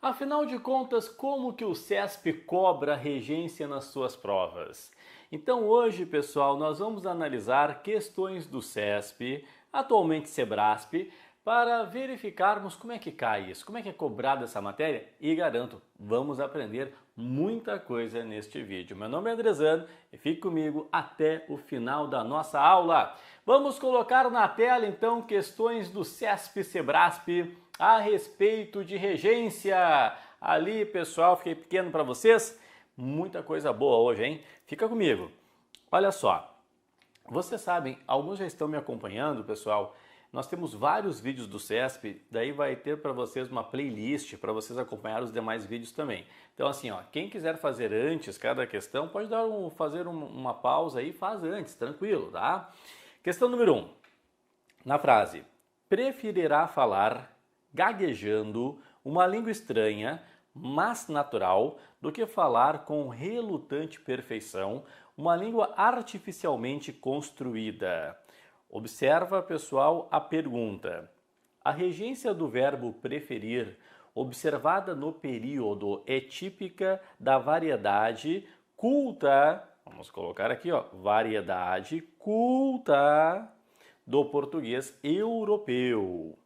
Afinal de contas, como que o CESP cobra regência nas suas provas? Então hoje, pessoal, nós vamos analisar questões do CESP, atualmente Sebrasp, para verificarmos como é que cai isso, como é que é cobrada essa matéria e garanto, vamos aprender muita coisa neste vídeo. Meu nome é Andrezano e fique comigo até o final da nossa aula. Vamos colocar na tela então questões do CESP Sebrasp a respeito de regência. Ali, pessoal, fiquei pequeno para vocês. Muita coisa boa hoje, hein? Fica comigo. Olha só, vocês sabem, alguns já estão me acompanhando, pessoal. Nós temos vários vídeos do CESP, daí vai ter para vocês uma playlist para vocês acompanhar os demais vídeos também. Então assim, ó, quem quiser fazer antes cada questão, pode fazer uma pausa aí e faz antes, tranquilo, tá? Questão número 1. Na frase, preferirá falar gaguejando uma língua estranha, mas natural, do que falar com relutante perfeição uma língua artificialmente construída. Observa, pessoal, a pergunta. A regência do verbo preferir, observada no período, é típica da variedade culta, vamos colocar aqui, ó, variedade culta do português europeu,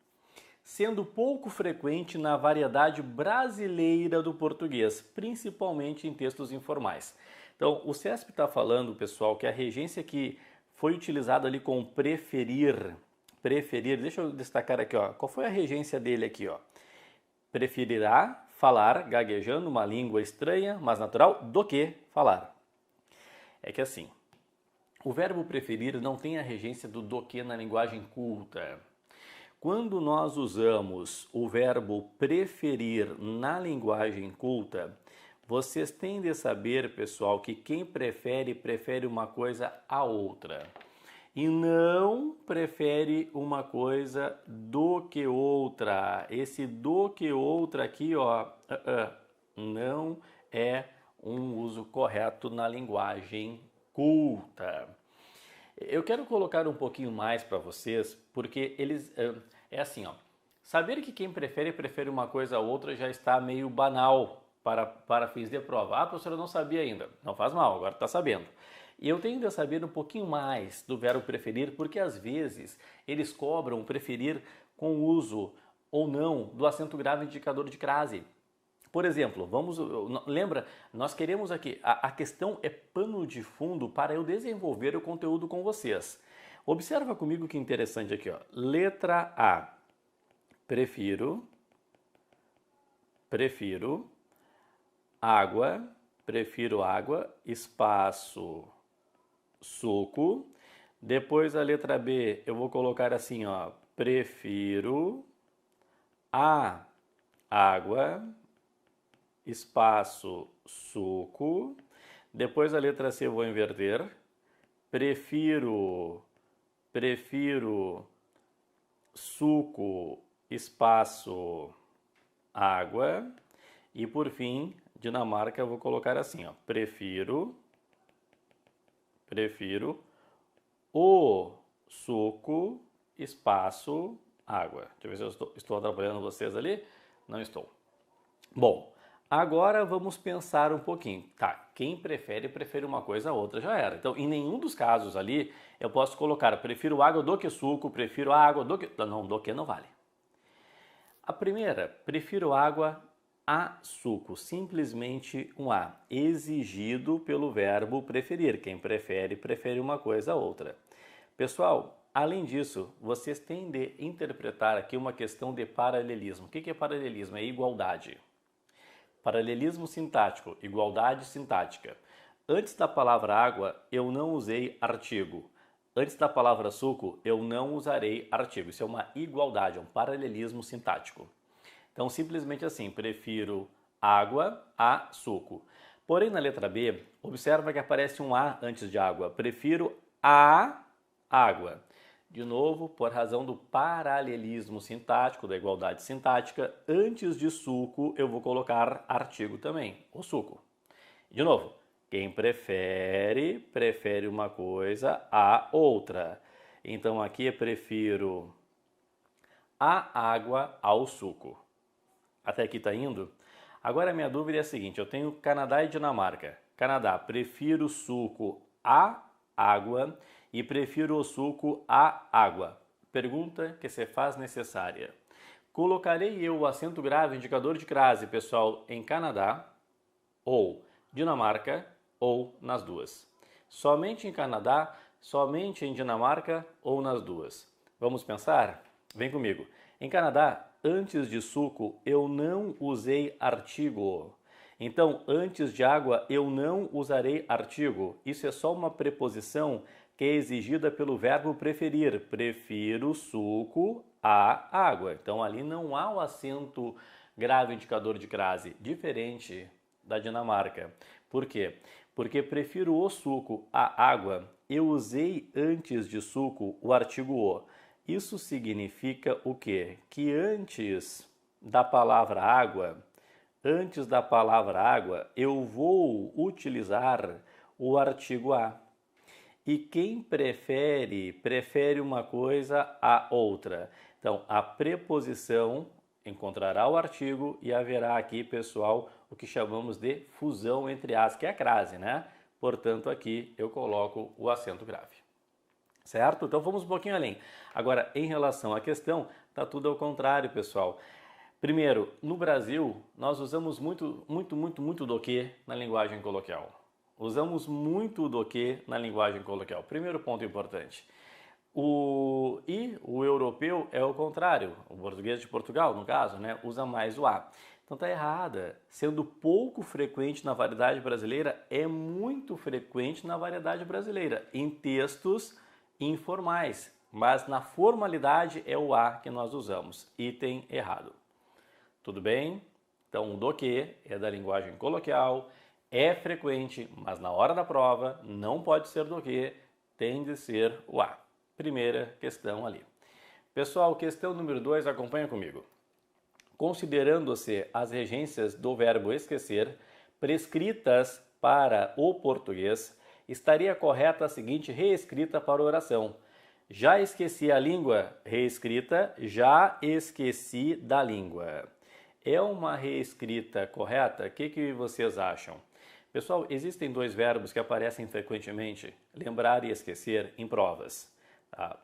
sendo pouco frequente na variedade brasileira do português, principalmente em textos informais. Então, o CESP está falando, pessoal, que a regência que foi utilizada ali com preferir, deixa eu destacar aqui, ó, qual foi a regência dele aqui, ó? Preferirá falar gaguejando uma língua estranha, mas natural, do que falar. É que assim, o verbo preferir não tem a regência do que na linguagem culta. Quando nós usamos o verbo preferir na linguagem culta, vocês têm de saber, pessoal, que quem prefere uma coisa a outra. E não prefere uma coisa do que outra. Esse do que outra aqui, ó, não é um uso correto na linguagem culta. Eu quero colocar um pouquinho mais para vocês, porque eles é assim, ó. Saber que quem prefere uma coisa a outra já está meio banal para fins de prova. Ah, a professora não sabia ainda. Não faz mal, agora está sabendo. E eu tenho de saber um pouquinho mais do verbo preferir, porque às vezes eles cobram preferir com uso ou não do acento grave indicador de crase. Por exemplo, lembra, nós queremos aqui, a questão é pano de fundo para eu desenvolver o conteúdo com vocês. Observa comigo que interessante aqui, ó. Letra A. Prefiro água, espaço, suco. Depois a letra B, eu vou colocar assim, ó. Prefiro a água, espaço, suco. Depois a letra C eu vou inverter. Prefiro suco, espaço, água. E por fim, Dinamarca eu vou colocar assim, ó. Prefiro o suco, espaço, água. Deixa eu ver se eu estou atrapalhando vocês ali. Não estou. Bom, agora vamos pensar um pouquinho. Tá, quem prefere uma coisa a outra, já era. Então, em nenhum dos casos ali, eu posso colocar prefiro água do que suco, prefiro água do que... Não, do que não vale. A primeira, prefiro água a suco. Simplesmente um A. Exigido pelo verbo preferir. Quem prefere uma coisa a outra. Pessoal, além disso, vocês têm de interpretar aqui uma questão de paralelismo. O que é paralelismo? É igualdade. Paralelismo sintático, igualdade sintática. Antes da palavra água, eu não usei artigo. Antes da palavra suco, eu não usarei artigo. Isso é uma igualdade, é um paralelismo sintático. Então, simplesmente assim, prefiro água a suco. Porém, na letra B, observa que aparece um A antes de água. Prefiro a água. De novo, por razão do paralelismo sintático, da igualdade sintática, antes de suco eu vou colocar artigo também, o suco. De novo, quem prefere uma coisa a outra. Então aqui eu prefiro a água ao suco. Até aqui tá indo? Agora a minha dúvida é a seguinte, eu tenho Canadá e Dinamarca. Canadá, prefiro suco à água e prefiro o suco à água. Pergunta que se faz necessária. Colocarei eu o acento grave, indicador de crase, pessoal, em Canadá ou Dinamarca ou nas duas? Somente em Canadá, somente em Dinamarca ou nas duas? Vamos pensar? Vem comigo. Em Canadá, antes de suco, eu não usei artigo. Então, antes de água, eu não usarei artigo. Isso é só uma preposição que é exigida pelo verbo preferir. Prefiro suco à água. Então, ali não há o acento grave indicador de crase, diferente da Dinamarca. Por quê? Porque prefiro o suco à água. Eu usei antes de suco o artigo o. Isso significa o quê? Que antes da palavra água, eu vou utilizar o artigo a. E quem prefere uma coisa à outra. Então, a preposição encontrará o artigo e haverá aqui, pessoal, o que chamamos de fusão entre as, que é a crase, né? Portanto, aqui eu coloco o acento grave. Certo? Então vamos um pouquinho além. Agora, em relação à questão, tá tudo ao contrário, pessoal. Primeiro, no Brasil, nós usamos muito do que na linguagem coloquial. Usamos muito do que na linguagem coloquial. Primeiro ponto importante. O europeu é o contrário. O português de Portugal, no caso, né, usa mais o a. Então tá errada. Sendo pouco frequente na variedade brasileira, é muito frequente na variedade brasileira, em textos informais. Mas na formalidade é o a que nós usamos. Item errado. Tudo bem? Então, o do que é da linguagem coloquial, é frequente, mas na hora da prova não pode ser do que, tem de ser o a. Primeira questão ali. Pessoal, questão número 2, acompanha comigo. Considerando-se as regências do verbo esquecer prescritas para o português, estaria correta a seguinte reescrita para a oração. Já esqueci a língua, reescrita, já esqueci da língua. É uma reescrita correta? O que vocês acham? Pessoal, existem dois verbos que aparecem frequentemente, lembrar e esquecer, em provas.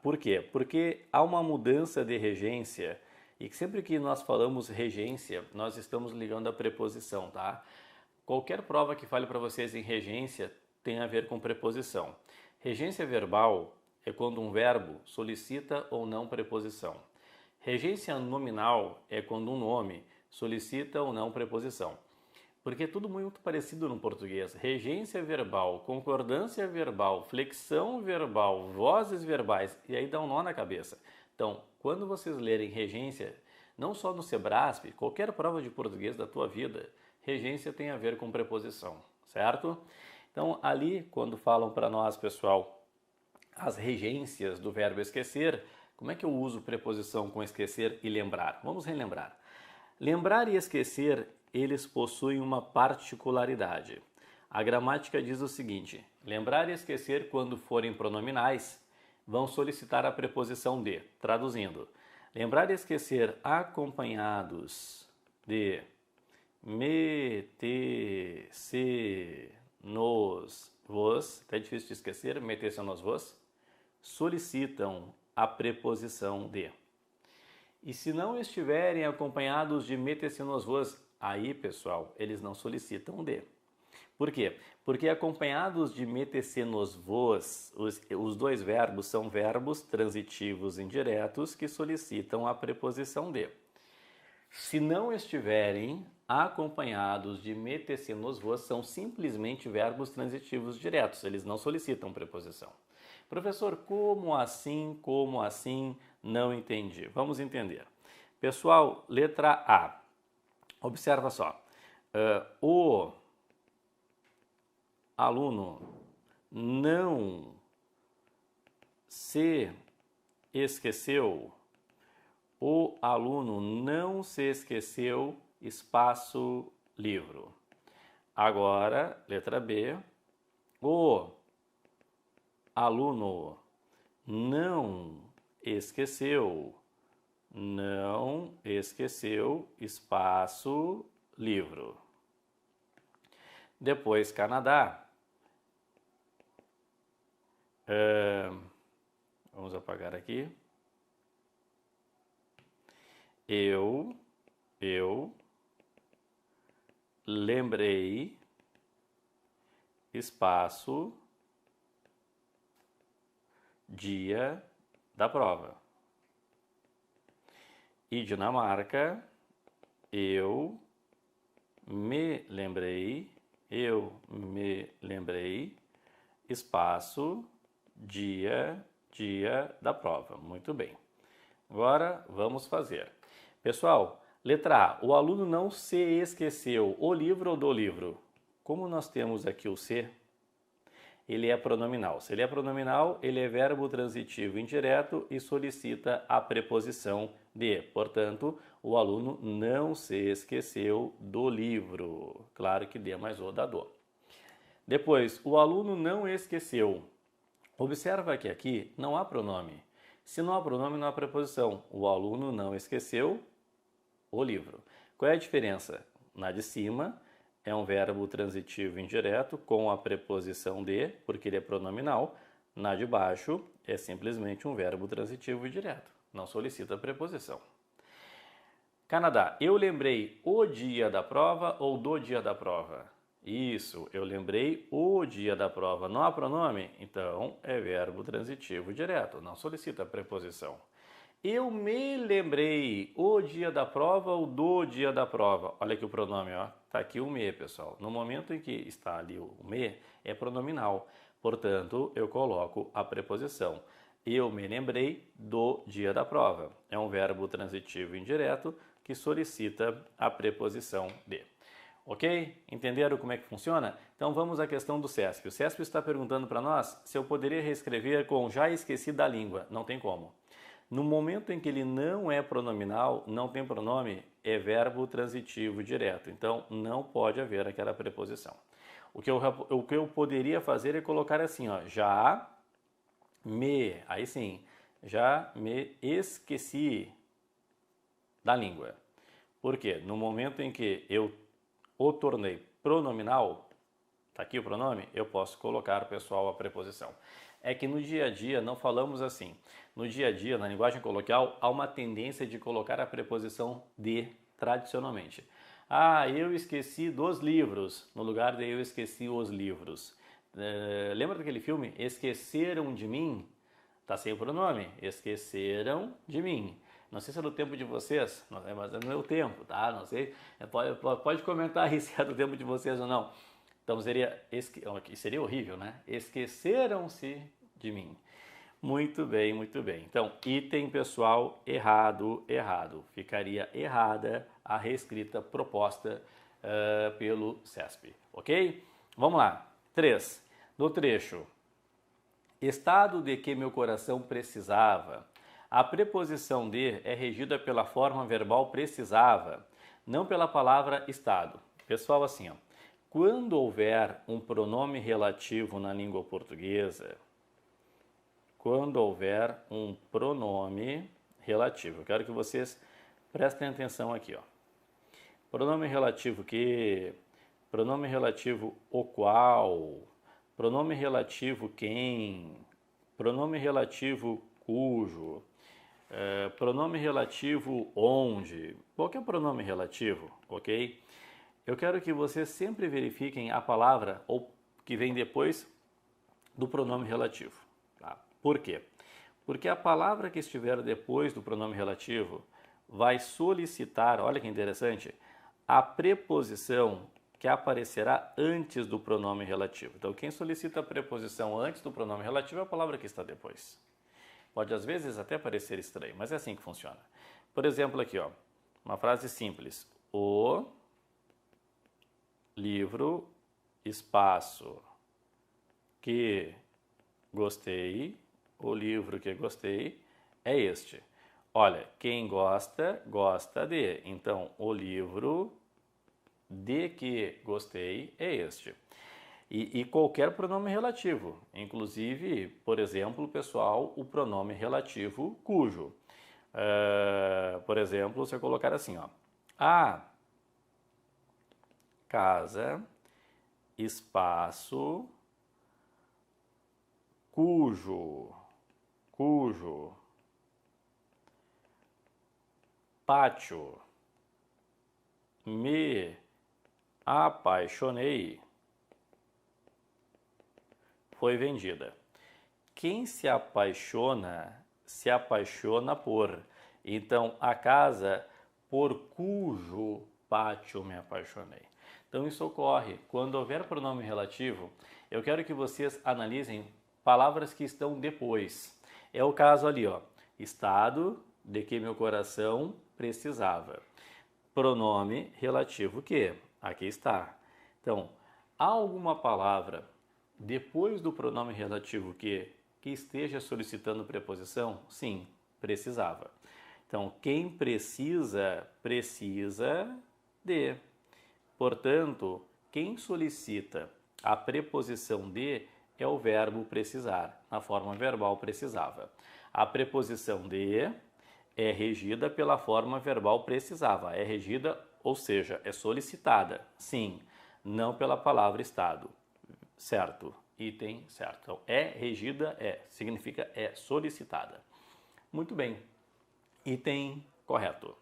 Por quê? Porque há uma mudança de regência e sempre que nós falamos regência, nós estamos ligando a preposição, tá? Qualquer prova que fale para vocês em regência tem a ver com preposição. Regência verbal é quando um verbo solicita ou não preposição. Regência nominal é quando um nome solicita ou não preposição. Porque é tudo muito parecido no português. Regência verbal, concordância verbal, flexão verbal, vozes verbais, e aí dá um nó na cabeça. Então, quando vocês lerem regência, não só no Sebrasp, qualquer prova de português da tua vida, regência tem a ver com preposição, certo? Então, ali, quando falam para nós, pessoal, as regências do verbo esquecer, como é que eu uso preposição com esquecer e lembrar? Vamos relembrar. Lembrar e esquecer, eles possuem uma particularidade. A gramática diz o seguinte: lembrar e esquecer, quando forem pronominais, vão solicitar a preposição de. Traduzindo, lembrar e esquecer acompanhados de meter-se nos vos, até difícil de esquecer, meter-se nos vos, solicitam a preposição de. E se não estiverem acompanhados de meter-se nos vos, aí, pessoal, eles não solicitam de. Por quê? Porque acompanhados de meter-se nos vos, os dois verbos são verbos transitivos indiretos que solicitam a preposição de. Se não estiverem acompanhados de meter-se nos vos, são simplesmente verbos transitivos diretos, eles não solicitam preposição. Professor, como assim? Como assim? Não entendi. Vamos entender. Pessoal, letra A. Observa só. O aluno não se esqueceu. O aluno não se esqueceu, espaço, livro. Agora, letra B. O aluno não esqueceu, espaço, livro. Depois, Canadá. Vamos apagar aqui. Eu lembrei, espaço, dia da prova. E Dinamarca, eu me lembrei, espaço, dia da prova. Muito bem. Agora vamos fazer. Pessoal, letra A, o aluno não se esqueceu o livro ou do livro? Como nós temos aqui o se, ele é pronominal. Se ele é pronominal, ele é verbo transitivo indireto e solicita a preposição de. Portanto, o aluno não se esqueceu do livro. Claro que de mais o da do. Depois, o aluno não esqueceu. Observa que aqui não há pronome. Se não há pronome, não há preposição. O aluno não esqueceu o livro. Qual é a diferença? Na de cima é um verbo transitivo indireto com a preposição de, porque ele é pronominal. Na de baixo é simplesmente um verbo transitivo indireto. Não solicita preposição. Canadá, eu lembrei o dia da prova ou do dia da prova? Isso, eu lembrei o dia da prova. Não há pronome? Então, é verbo transitivo direto, não solicita preposição. Eu me lembrei o dia da prova ou do dia da prova. Olha aqui o pronome, ó. Tá aqui o me, pessoal. No momento em que está ali o me, é pronominal. Portanto, eu coloco a preposição. Eu me lembrei do dia da prova. É um verbo transitivo indireto que solicita a preposição de. Ok? Entenderam como é que funciona? Então vamos à questão do CESP. O CESP está perguntando para nós se eu poderia reescrever com já esqueci da língua. Não tem como. No momento em que ele não é pronominal, não tem pronome, é verbo transitivo direto. Então não pode haver aquela preposição. O que eu poderia fazer é colocar assim, ó, aí sim, já me esqueci da língua. Por quê? No momento em que eu o tornei pronominal, tá aqui o pronome, eu posso colocar, pessoal, a preposição. É que no dia a dia não falamos assim. No dia a dia, na linguagem coloquial, há uma tendência de colocar a preposição de tradicionalmente. Ah, eu esqueci dos livros, no lugar de eu esqueci os livros. Lembra daquele filme Esqueceram de Mim? Tá sem o pronome. Esqueceram de mim. Não sei se é do tempo de vocês, mas é do meu tempo, tá? Não sei. Pode comentar aí se é do tempo de vocês ou não. Então seria horrível, né? Esqueceram-se de mim. Muito bem, muito bem. Então, item, pessoal, errado. Ficaria errada a reescrita proposta pelo CESP, ok? Vamos lá. 3. No trecho, estado de que meu coração precisava. A preposição de é regida pela forma verbal precisava, não pela palavra estado. Pessoal, assim, ó, quando houver um pronome relativo na língua portuguesa, eu quero que vocês prestem atenção aqui, ó. Pronome relativo que, pronome relativo o qual, pronome relativo quem, pronome relativo cujo, pronome relativo onde, qualquer pronome relativo, ok? Eu quero que vocês sempre verifiquem a palavra ou que vem depois do pronome relativo. Tá? Por quê? Porque a palavra que estiver depois do pronome relativo vai solicitar, olha que interessante, a preposição que aparecerá antes do pronome relativo. Então, quem solicita a preposição antes do pronome relativo é a palavra que está depois. Pode às vezes até parecer estranho, mas é assim que funciona. Por exemplo, aqui, ó, uma frase simples. O livro, espaço, que gostei, o livro que gostei é este. Olha, quem gosta, gosta de. Então, o livro de que gostei é este. E qualquer pronome relativo, inclusive, por exemplo, pessoal, o pronome relativo cujo. Por exemplo, você colocar assim, ó, casa, espaço, cujo, pátio, me apaixonei, foi vendida. Quem se apaixona por. Então, a casa por cujo pátio me apaixonei. Então, isso ocorre quando houver pronome relativo. Eu quero que vocês analisem palavras que estão depois. É o caso ali, ó. Estado de que meu coração precisava. Pronome relativo que? Aqui está. Então, há alguma palavra depois do pronome relativo que esteja solicitando preposição? Sim, precisava. Então, quem precisa, precisa de. Portanto, quem solicita a preposição de é o verbo precisar, na forma verbal precisava. A preposição de é regida pela forma verbal precisava. É regida, ou seja, é solicitada. Sim, não pela palavra estado. Certo, item certo. Então, é regida, significa é solicitada. Muito bem, item correto.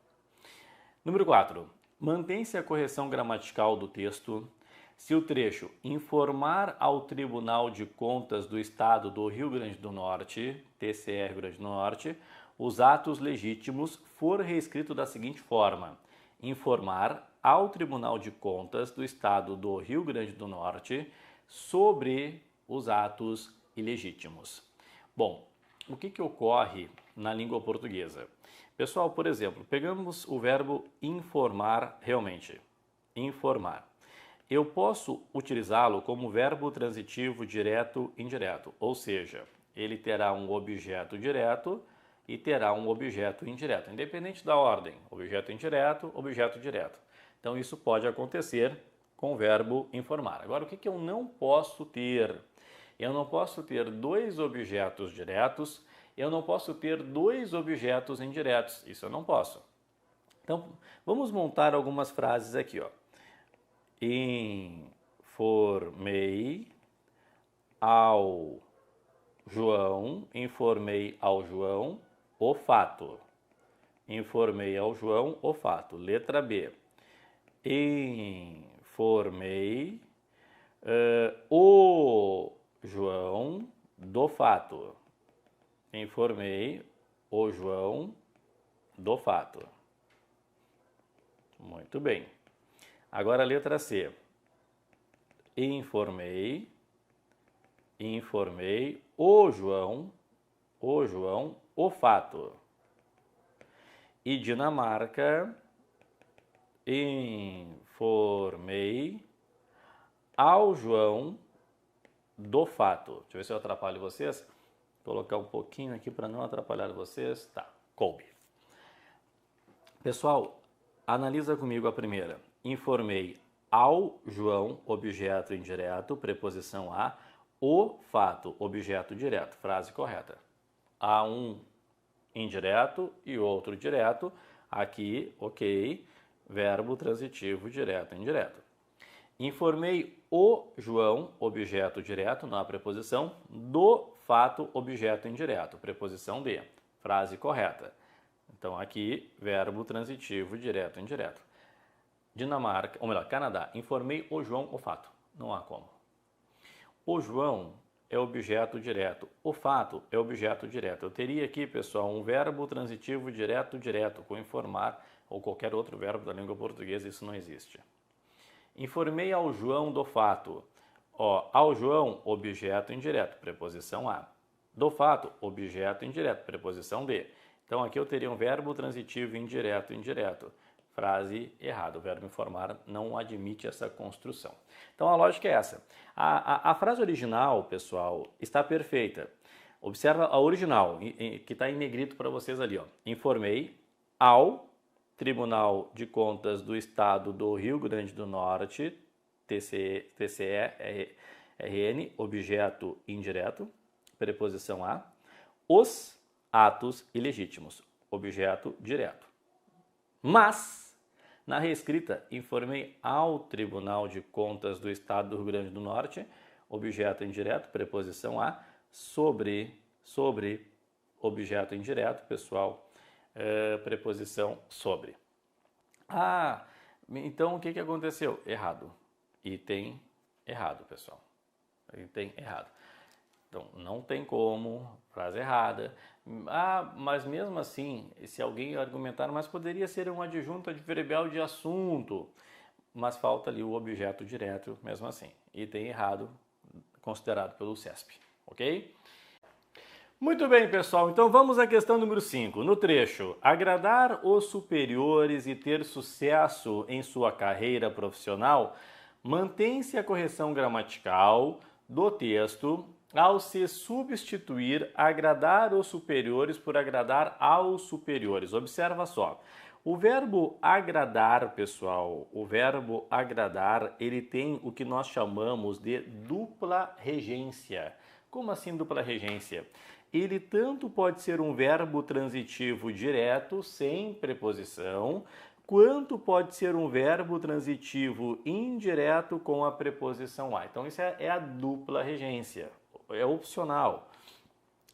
Número 4. Mantém-se a correção gramatical do texto se o trecho informar ao Tribunal de Contas do Estado do Rio Grande do Norte, TCE Rio Grande do Norte, os atos legítimos for reescrito da seguinte forma: informar ao Tribunal de Contas do Estado do Rio Grande do Norte sobre os atos ilegítimos. Bom, o que ocorre na língua portuguesa? Pessoal, por exemplo, pegamos o verbo informar realmente. Informar. Eu posso utilizá-lo como verbo transitivo direto e indireto, ou seja, ele terá um objeto direto e terá um objeto indireto, independente da ordem, objeto indireto, objeto direto. Então isso pode acontecer com o verbo informar. Agora, o que eu não posso ter? Eu não posso ter dois objetos diretos, eu não posso ter dois objetos indiretos, isso eu não posso. Então, vamos montar algumas frases aqui, ó. Informei ao João o fato. Informei ao João o fato. Letra B. Informei o João do fato. Informei o João do fato. Muito bem. Agora a letra C. Informei o João o fato. E Dinamarca, informei ao João do fato. Deixa eu ver se eu atrapalho vocês. Vou colocar um pouquinho aqui para não atrapalhar vocês. Tá, coube. Pessoal, analisa comigo a primeira. Informei ao João, objeto indireto, preposição a, o fato, objeto direto, frase correta. Há um indireto e outro direto, aqui, ok, verbo transitivo direto e indireto. Informei o João, objeto direto, na preposição, do fato, objeto indireto, preposição de, frase correta. Então aqui, verbo transitivo direto e indireto. Dinamarca, ou melhor, Canadá, informei o João o fato. Não há como. O João é objeto direto. O fato é objeto direto. Eu teria aqui, pessoal, um verbo transitivo direto, com informar ou qualquer outro verbo da língua portuguesa, isso não existe. Informei ao João do fato. Ao João, objeto indireto, preposição a. Do fato, objeto indireto, preposição de. Então aqui eu teria um verbo transitivo indireto. Frase errada. O verbo informar não admite essa construção. Então a lógica é essa. A frase original, pessoal, está perfeita. Observa a original, que está em negrito para vocês ali. Ó. Informei ao Tribunal de Contas do Estado do Rio Grande do Norte, TCE-RN, objeto indireto, preposição a, os atos ilegítimos, objeto direto. Mas Na reescrita, informei ao Tribunal de Contas do Estado do Rio Grande do Norte, objeto indireto, preposição a, sobre, objeto indireto, pessoal, preposição sobre. Ah, então o que aconteceu? Errado. Item errado, pessoal. Item errado. Então, não tem como, frase errada. Ah, mas mesmo assim, se alguém argumentar, mas poderia ser um adjunto adverbial de assunto. Mas falta ali o objeto direto, mesmo assim. Item errado, considerado pelo CESP, ok? Muito bem, pessoal. Então vamos à questão número 5. No trecho, agradar os superiores e ter sucesso em sua carreira profissional, mantém-se a correção gramatical do texto ao se substituir agradar os superiores por agradar aos superiores. Observa só. O verbo agradar, pessoal, o verbo agradar, ele tem o que nós chamamos de dupla regência. Como assim dupla regência? Ele tanto pode ser um verbo transitivo direto, sem preposição, quanto pode ser um verbo transitivo indireto com a preposição a. Então, isso é a dupla regência, é opcional.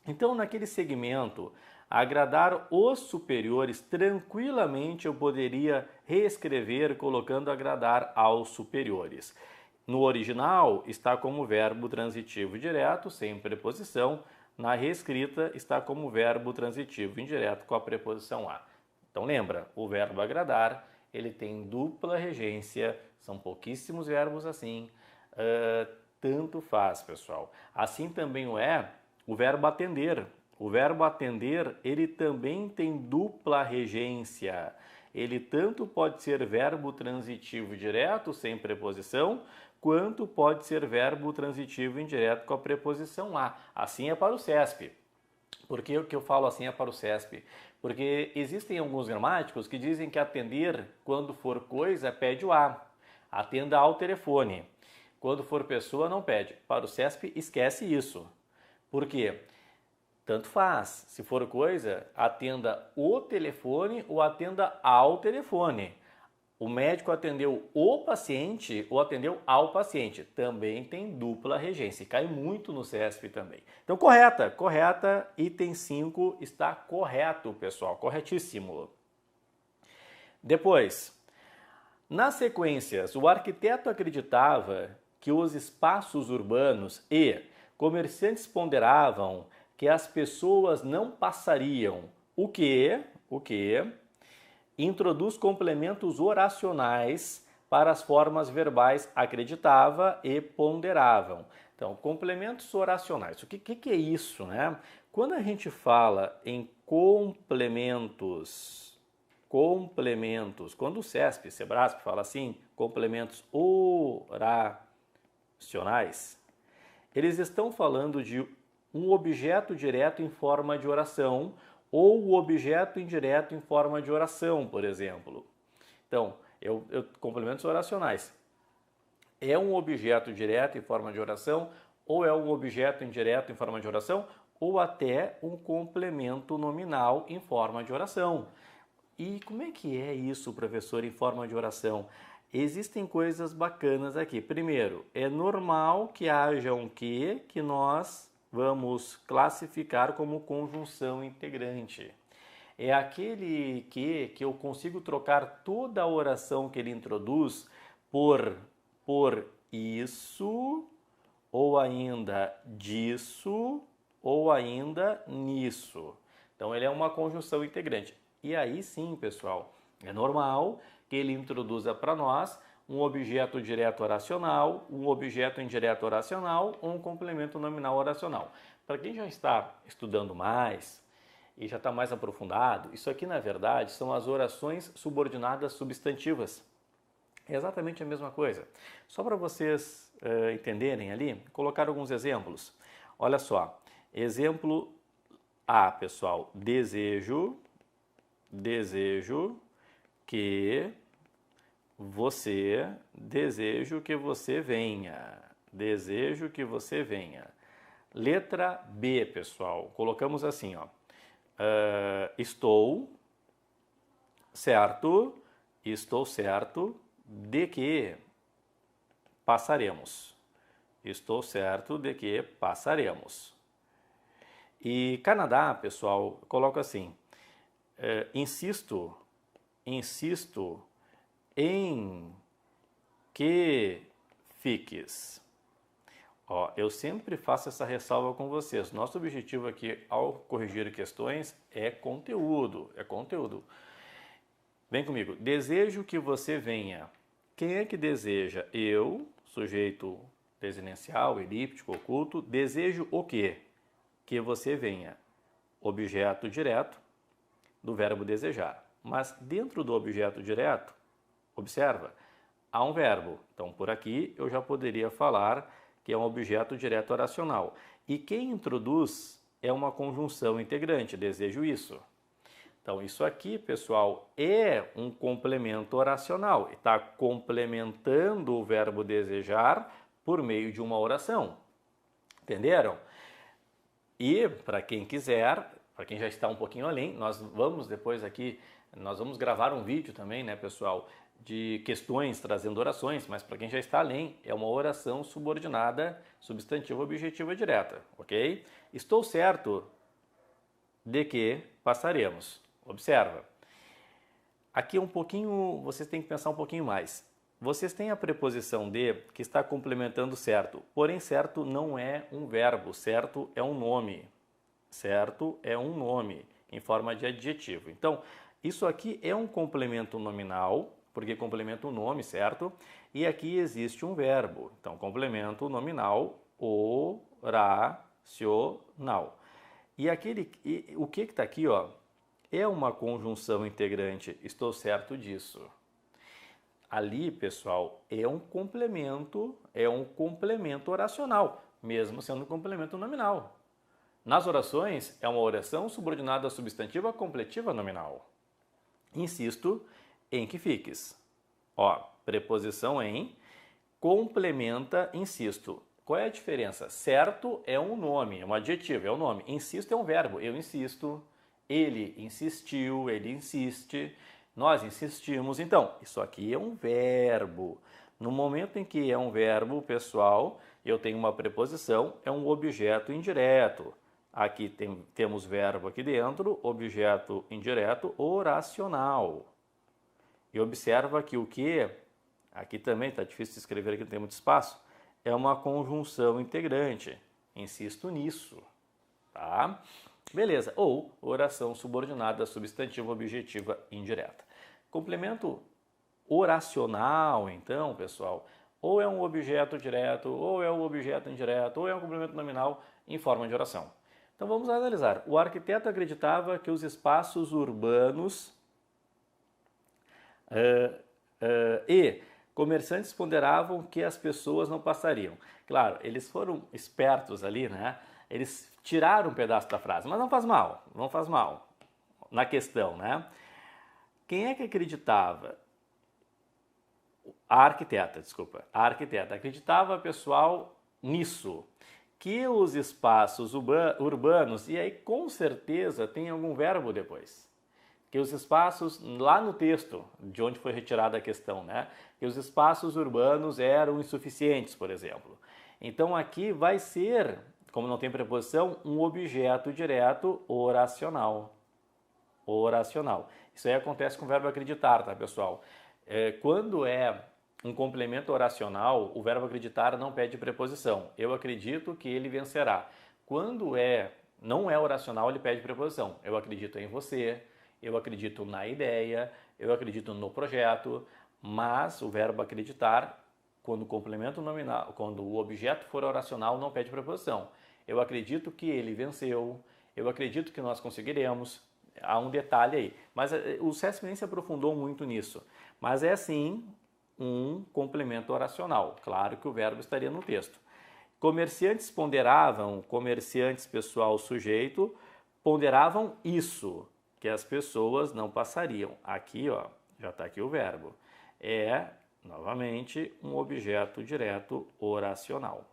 Então, naquele segmento, agradar os superiores, tranquilamente eu poderia reescrever colocando agradar aos superiores. No original, está como verbo transitivo direto, sem preposição. Na reescrita, está como verbo transitivo indireto com a preposição a. Então lembra, o verbo agradar, ele tem dupla regência, são pouquíssimos verbos assim, tanto faz, pessoal. Assim também o verbo atender. O verbo atender, ele também tem dupla regência. Ele tanto pode ser verbo transitivo direto, sem preposição, quanto pode ser verbo transitivo indireto com a preposição a. Assim é para o CESP. Por que eu falo assim é para o CESP? Porque existem alguns gramáticos que dizem que atender, quando for coisa, pede o a. Atenda ao telefone. Quando for pessoa, não pede. Para o CESP, esquece isso. Por quê? Tanto faz. Se for coisa, atenda o telefone ou atenda ao telefone. O médico atendeu o paciente ou atendeu ao paciente. Também tem dupla regência. Cai muito no CESP também. Então, correta. Item 5 está correto, pessoal. Corretíssimo. Depois, nas sequências, o arquiteto acreditava que os espaços urbanos e comerciantes ponderavam que as pessoas não passariam. O que introduz complementos oracionais para as formas verbais acreditava e ponderavam. Então, complementos oracionais. O que é isso, né? Quando a gente fala em complementos, quando o CESP, Sebrasp fala assim, complementos oracionais, eles estão falando de um objeto direto em forma de oração ou o objeto indireto em forma de oração, por exemplo. Então, complementos oracionais. É um objeto direto em forma de oração ou é um objeto indireto em forma de oração ou até um complemento nominal em forma de oração. E como é que é isso, professor, em forma de oração? Existem coisas bacanas aqui. Primeiro, é normal que haja um que nós vamos classificar como conjunção integrante. É aquele que eu consigo trocar toda a oração que ele introduz por isso, ou ainda disso, ou ainda nisso. Então ele é uma conjunção integrante. E aí sim, pessoal, é normal que ele introduza para nós um objeto direto oracional, um objeto indireto oracional ou um complemento nominal oracional. Para quem já está estudando mais e já está mais aprofundado, isso aqui na verdade são as orações subordinadas substantivas. É exatamente a mesma coisa. Só para vocês entenderem ali, colocar alguns exemplos. Olha só, exemplo A, pessoal, desejo que desejo que você venha. Desejo que você venha. Letra B, pessoal. Colocamos assim, ó. Estou, certo, Estou certo de que passaremos. Estou certo de que passaremos. E Canadá, pessoal, coloco assim, insisto em que fiques. Ó, eu sempre faço essa ressalva com vocês. Nosso objetivo aqui, ao corrigir questões, é conteúdo. É conteúdo. Vem comigo. Desejo que você venha. Quem é que deseja? Eu, sujeito residencial, elíptico, oculto. Desejo o quê? Que você venha. Objeto direto do verbo desejar. Mas dentro do objeto direto, observa, há um verbo. Então, por aqui, eu já poderia falar que é um objeto direto oracional. E quem introduz é uma conjunção integrante, desejo isso. Então, isso aqui, pessoal, é um complemento oracional. Está complementando o verbo desejar por meio de uma oração. Entenderam? E, para quem quiser, para quem já está um pouquinho além, nós vamos depois aqui, nós vamos gravar um vídeo também, né, pessoal, de questões trazendo orações, mas para quem já está além, é uma oração subordinada, substantiva, objetiva direta, ok? Estou certo de que passaremos. Observa. Aqui um pouquinho, vocês têm que pensar um pouquinho mais. Vocês têm a preposição de que está complementando certo, porém certo não é um verbo, certo é um nome. Certo é um nome em forma de adjetivo. Então, isso aqui é um complemento nominal, porque complementa o nome, certo? E aqui existe um verbo. Então, complemento nominal oracional. E o que está aqui, ó, é uma conjunção integrante. Estou certo disso. Ali, pessoal, é um complemento oracional, mesmo sendo um complemento nominal. Nas orações, é uma oração subordinada substantiva completiva nominal. Insisto em que fiques. Ó, preposição em, complementa, insisto. Qual é a diferença? Certo é um nome, é um adjetivo, é um nome. Insisto é um verbo, eu insisto. Ele insistiu, ele insiste. Nós insistimos. Então, isso aqui é um verbo. No momento em que é um verbo, pessoal, eu tenho uma preposição, é um objeto indireto. Aqui temos verbo aqui dentro, objeto indireto oracional. E observa que o que, aqui também está difícil de escrever, aqui não tem muito espaço, é uma conjunção integrante. Insisto nisso, tá? Beleza, ou oração subordinada substantiva objetiva indireta. Complemento oracional, então, pessoal, ou é um objeto direto, ou é um objeto indireto, ou é um complemento nominal em forma de oração. Então vamos analisar. O arquiteto acreditava que os espaços urbanos e comerciantes ponderavam que as pessoas não passariam. Claro, eles foram espertos ali, né? Eles tiraram um pedaço da frase, mas não faz mal na questão, né? Quem é que acreditava? A arquiteta acreditava, pessoal, nisso, que os espaços urbanos, e aí com certeza tem algum verbo depois, que os espaços, lá no texto, de onde foi retirada a questão, né? Que os espaços urbanos eram insuficientes, por exemplo. Então aqui vai ser, como não tem preposição, um objeto direto oracional. Oracional. Isso aí acontece com o verbo acreditar, tá, pessoal? Quando é um complemento oracional, o verbo acreditar não pede preposição. Eu acredito que ele vencerá. Quando não é oracional, ele pede preposição. Eu acredito em você, eu acredito na ideia, eu acredito no projeto, mas o verbo acreditar, quando o complemento nominal, quando o objeto for oracional, não pede preposição. Eu acredito que ele venceu, eu acredito que nós conseguiremos. Há um detalhe aí. Mas o CESP nem se aprofundou muito nisso. Mas é sim um complemento oracional. Claro que o verbo estaria no texto. Comerciantes ponderavam, comerciantes, pessoal, sujeito, ponderavam isso, que as pessoas não passariam. Aqui, ó, já está aqui o verbo. É, novamente, um objeto direto oracional.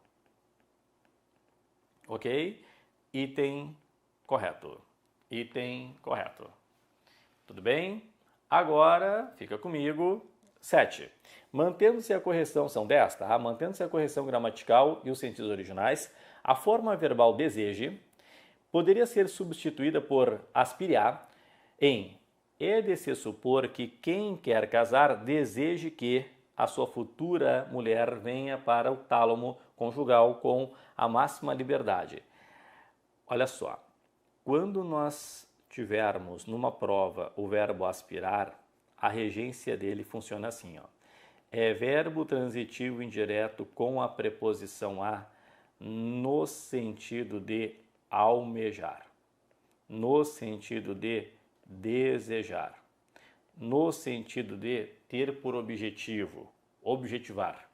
Ok? Item correto. Item correto. Tudo bem? Agora, fica comigo, 7. Mantendo-se a correção, são 10, tá? Mantendo-se a correção gramatical e os sentidos originais, a forma verbal deseje poderia ser substituída por aspirar em é de se supor que quem quer casar deseje que a sua futura mulher venha para o tálamo conjugal com a máxima liberdade. Olha só, quando nós tivermos numa prova o verbo aspirar, a regência dele funciona assim, ó. É verbo transitivo indireto com a preposição a no sentido de almejar, no sentido de desejar, no sentido de ter por objetivo, objetivar.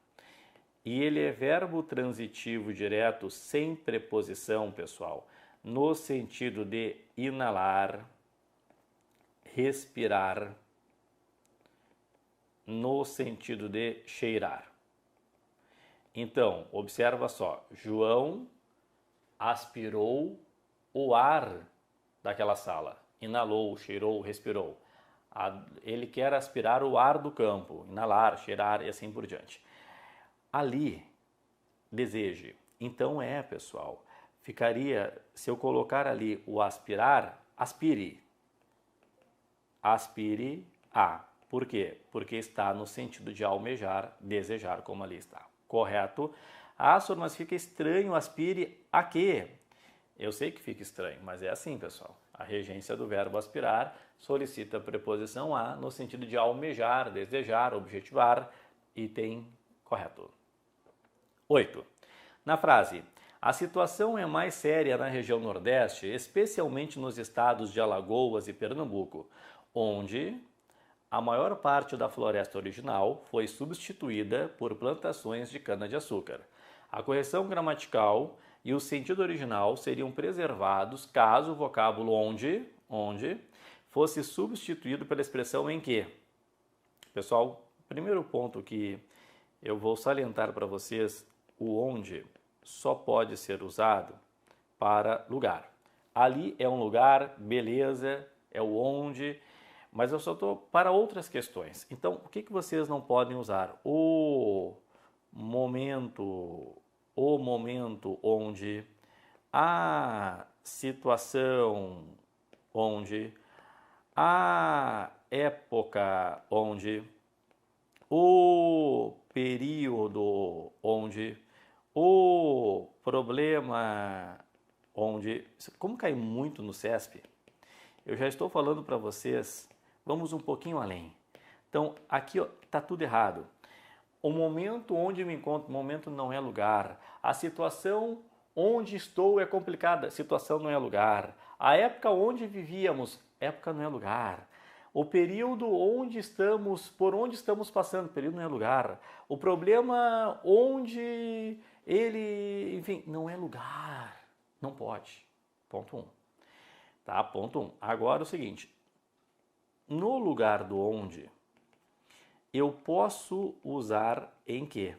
E ele é verbo transitivo direto sem preposição, pessoal, no sentido de inalar, respirar, no sentido de cheirar. Então, observa só, João aspirou o ar daquela sala, inalou, cheirou, respirou. Ele quer aspirar o ar do campo, inalar, cheirar e assim por diante. Ali, deseje. Então pessoal, ficaria, se eu colocar ali o aspirar, aspire. Aspire a. Por quê? Porque está no sentido de almejar, desejar, como ali está. Correto? Senhor, mas fica estranho, aspire a quê? Eu sei que fica estranho, mas é assim, pessoal. A regência do verbo aspirar solicita a preposição a no sentido de almejar, desejar, objetivar, item correto. 8. Na frase, a situação é mais séria na região Nordeste, especialmente nos estados de Alagoas e Pernambuco, onde a maior parte da floresta original foi substituída por plantações de cana-de-açúcar. A correção gramatical e o sentido original seriam preservados caso o vocábulo onde fosse substituído pela expressão em que. Pessoal, primeiro ponto que eu vou salientar para vocês, o onde só pode ser usado para lugar. Ali é um lugar, beleza, é o onde, mas eu só estou para outras questões. Então, o que vocês não podem usar? O momento onde, a situação onde, a época onde, o período onde, o problema onde. Como cai muito no CESP, eu já estou falando para vocês, vamos um pouquinho além. Então, aqui está tudo errado. O momento onde me encontro, momento não é lugar. A situação onde estou é complicada, situação não é lugar. A época onde vivíamos, época não é lugar. O período onde estamos, por onde estamos passando, período não é lugar. O problema onde ele, enfim, não é lugar. Não pode. Ponto 1. Tá? Ponto 1. Agora o seguinte, no lugar do onde, eu posso usar em que?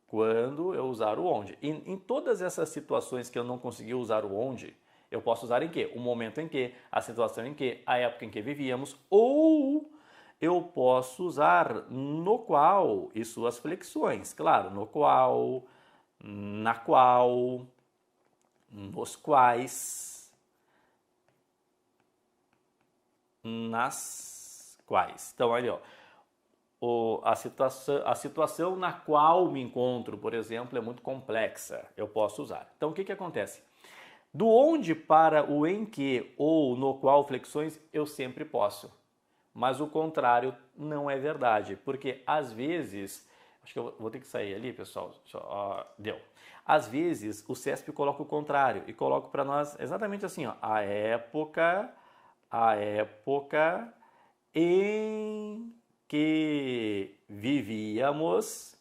Quando eu usar o onde. Em todas essas situações que eu não consegui usar o onde, eu posso usar em que? O momento em que, a situação em que, a época em que vivíamos, ou eu posso usar no qual e suas flexões. Claro, no qual, na qual, nos quais, nas quais. Então, ali, ó. A situação na qual me encontro, por exemplo, é muito complexa. Eu posso usar. Então, o que acontece? Do onde para o em que ou no qual flexões, eu sempre posso. Mas o contrário não é verdade. Porque, às vezes... Acho que eu vou ter que sair ali, pessoal. Deu. Às vezes, o CESP coloca o contrário. E coloca para nós exatamente assim, ó. A época em que vivíamos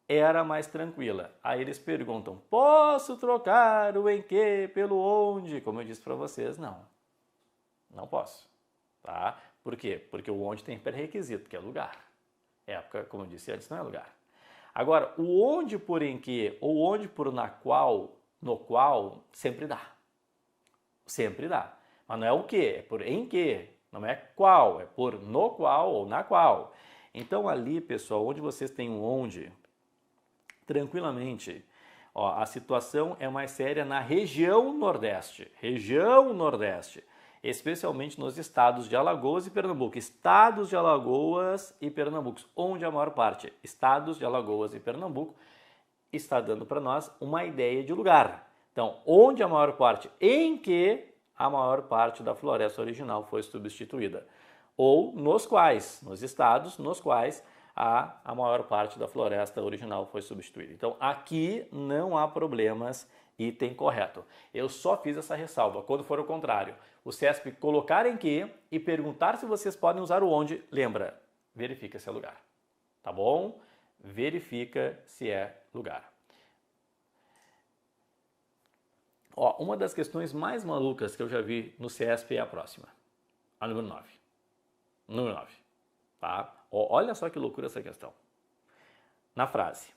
era mais tranquila. Aí eles perguntam, posso trocar o em que pelo onde? Como eu disse para vocês, não posso. Tá? Por quê? Porque o onde tem pré-requisito, que é lugar. Época, como eu disse antes, não é lugar. Agora, o onde por em que ou onde por na qual, no qual, sempre dá. Sempre dá. Mas não é o que, é por em que. Não é qual, é por no qual ou na qual. Então ali, pessoal, onde vocês têm um onde, tranquilamente, ó, a situação é mais séria na região Nordeste. Região Nordeste. Especialmente nos estados de Alagoas e Pernambuco. Estados de Alagoas e Pernambuco, onde a maior parte, estados de Alagoas e Pernambuco, está dando para nós uma ideia de lugar. Então, onde a maior parte, em que a maior parte da floresta original foi substituída. Ou nos quais, nos estados nos quais a maior parte da floresta original foi substituída. Então, aqui não há problemas, item correto. Eu só fiz essa ressalva. Quando for o contrário, o CESP colocar em que e perguntar se vocês podem usar o onde, lembra, verifica se é lugar. Tá bom? Verifica se é lugar. Ó, uma das questões mais malucas que eu já vi no CESP é a próxima. A número 9. Número 9. Tá? Ó, olha só que loucura essa questão. Na frase: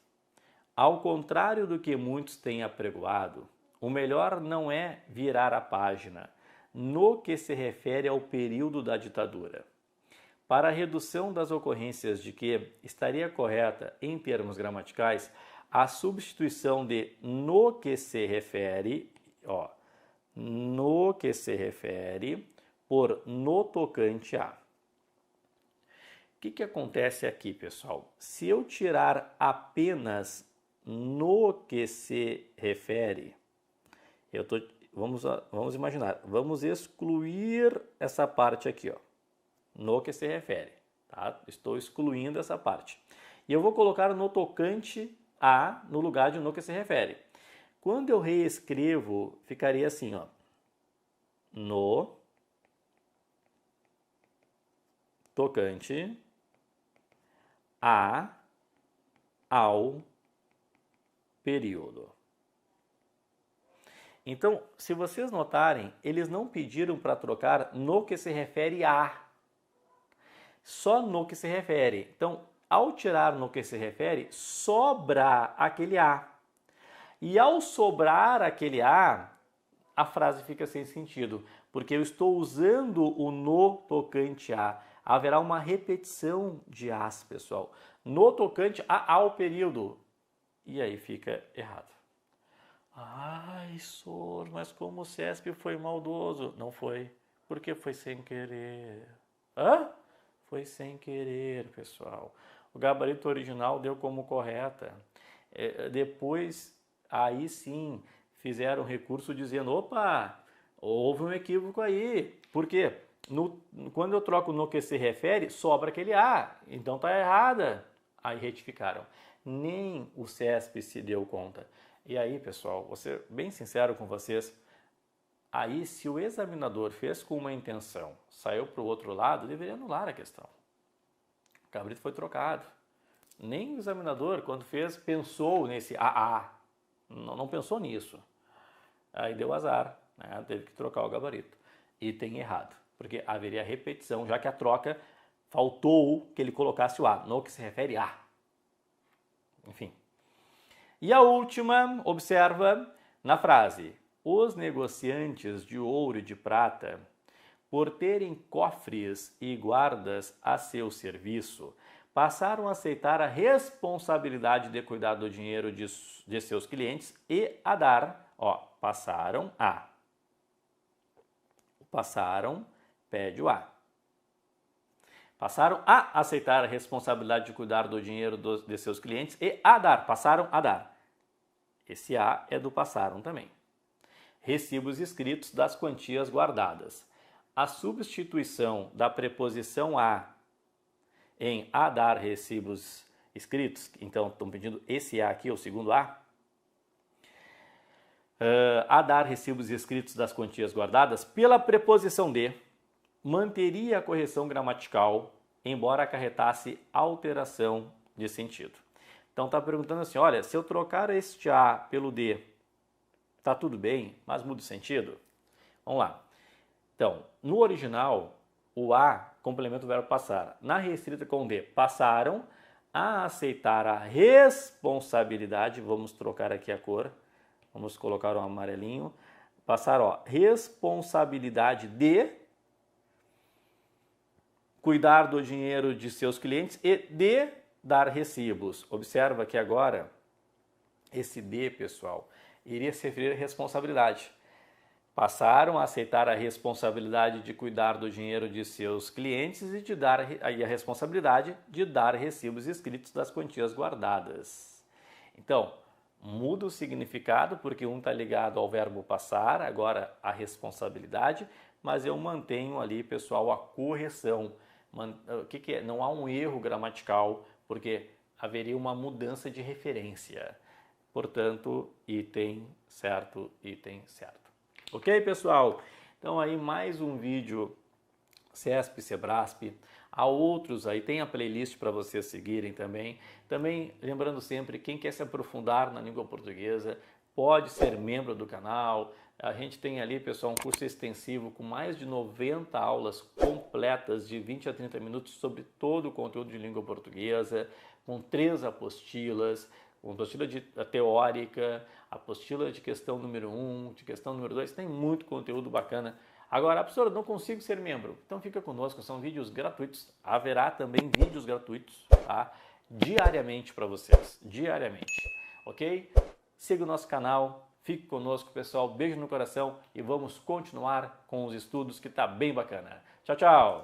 ao contrário do que muitos têm apregoado, o melhor não é virar a página no que se refere ao período da ditadura. Para a redução das ocorrências de que estaria correta em termos gramaticais a substituição de no que se refere, ó, no que se refere por no tocante a. O que acontece aqui, pessoal? Se eu tirar apenas no que se refere, vamos imaginar, vamos excluir essa parte aqui, ó, no que se refere, tá? Estou excluindo essa parte. E eu vou colocar no tocante a no lugar de no que se refere. Quando eu reescrevo, ficaria assim, ó, no tocante a ao período. Então, se vocês notarem, eles não pediram para trocar no que se refere a. Só no que se refere. Então, ao tirar no que se refere, sobra aquele a. E ao sobrar aquele a frase fica sem sentido, porque eu estou usando o no tocante a. Haverá uma repetição de as, pessoal. No tocante a ao período. E aí fica errado. Ai, Sor, mas como o CESP foi maldoso. Não foi, porque foi sem querer. Hã? Foi sem querer, pessoal. O gabarito original deu como correta. Depois, aí sim, fizeram recurso dizendo, opa, houve um equívoco aí. Por quê? Quando eu troco no que se refere, sobra aquele a. Então tá errada. Aí retificaram. Nem o CESP se deu conta. E aí, pessoal, vou ser bem sincero com vocês, aí se o examinador fez com uma intenção, saiu para o outro lado, deveria anular a questão. O cabrito foi trocado. Nem o examinador, quando fez, pensou nesse AA. Não pensou nisso. Aí deu azar, né? Teve que trocar o gabarito. E tem errado, porque haveria repetição, já que a troca faltou que ele colocasse o A, no que se refere a. Enfim. E a última, observa na frase: os negociantes de ouro e de prata, por terem cofres e guardas a seu serviço, passaram a aceitar a responsabilidade de cuidar do dinheiro de seus clientes e a dar, ó, passaram, pede o a. Passaram a aceitar a responsabilidade de cuidar do dinheiro de seus clientes e a dar, passaram a dar. Esse a é do passaram também. Recibos escritos das quantias guardadas. A substituição da preposição a em a dar recibos escritos, então estão pedindo esse a aqui, o segundo a. A dar recibos escritos das quantias guardadas, pela preposição de, manteria a correção gramatical, embora acarretasse alteração de sentido. Então está perguntando assim, olha, se eu trocar este a pelo d, tá tudo bem, mas muda o sentido? Vamos lá. Então, no original, o a complementa o verbo passar. Na restrita com d, passaram a aceitar a responsabilidade, vamos trocar aqui a cor, vamos colocar um amarelinho, passaram, ó, responsabilidade de, cuidar do dinheiro de seus clientes e de dar recibos. Observa que agora esse D, pessoal, iria se referir à responsabilidade. Passaram a aceitar a responsabilidade de cuidar do dinheiro de seus clientes e de dar a responsabilidade de dar recibos escritos das quantias guardadas. Então, muda o significado porque um está ligado ao verbo passar, agora a responsabilidade, mas eu mantenho ali, pessoal, a correção. O que é? Não há um erro gramatical porque haveria uma mudança de referência. Portanto, item certo, item certo. Ok, pessoal? Então aí mais um vídeo CESP, SEBRASP. Há outros aí, tem a playlist para vocês seguirem também. Também lembrando sempre, quem quer se aprofundar na língua portuguesa, pode ser membro do canal. A gente tem ali, pessoal, um curso extensivo com mais de 90 aulas completas de 20 a 30 minutos sobre todo o conteúdo de língua portuguesa, com 3 apostilas, uma apostila teórica, apostila de questão número 1, de questão número 2, tem muito conteúdo bacana. Agora, professor, eu não consigo ser membro. Então fica conosco, são vídeos gratuitos. Haverá também vídeos gratuitos, tá? Diariamente para vocês, diariamente, ok? Siga o nosso canal, fique conosco, pessoal. Beijo no coração e vamos continuar com os estudos que tá bem bacana. Tchau, tchau!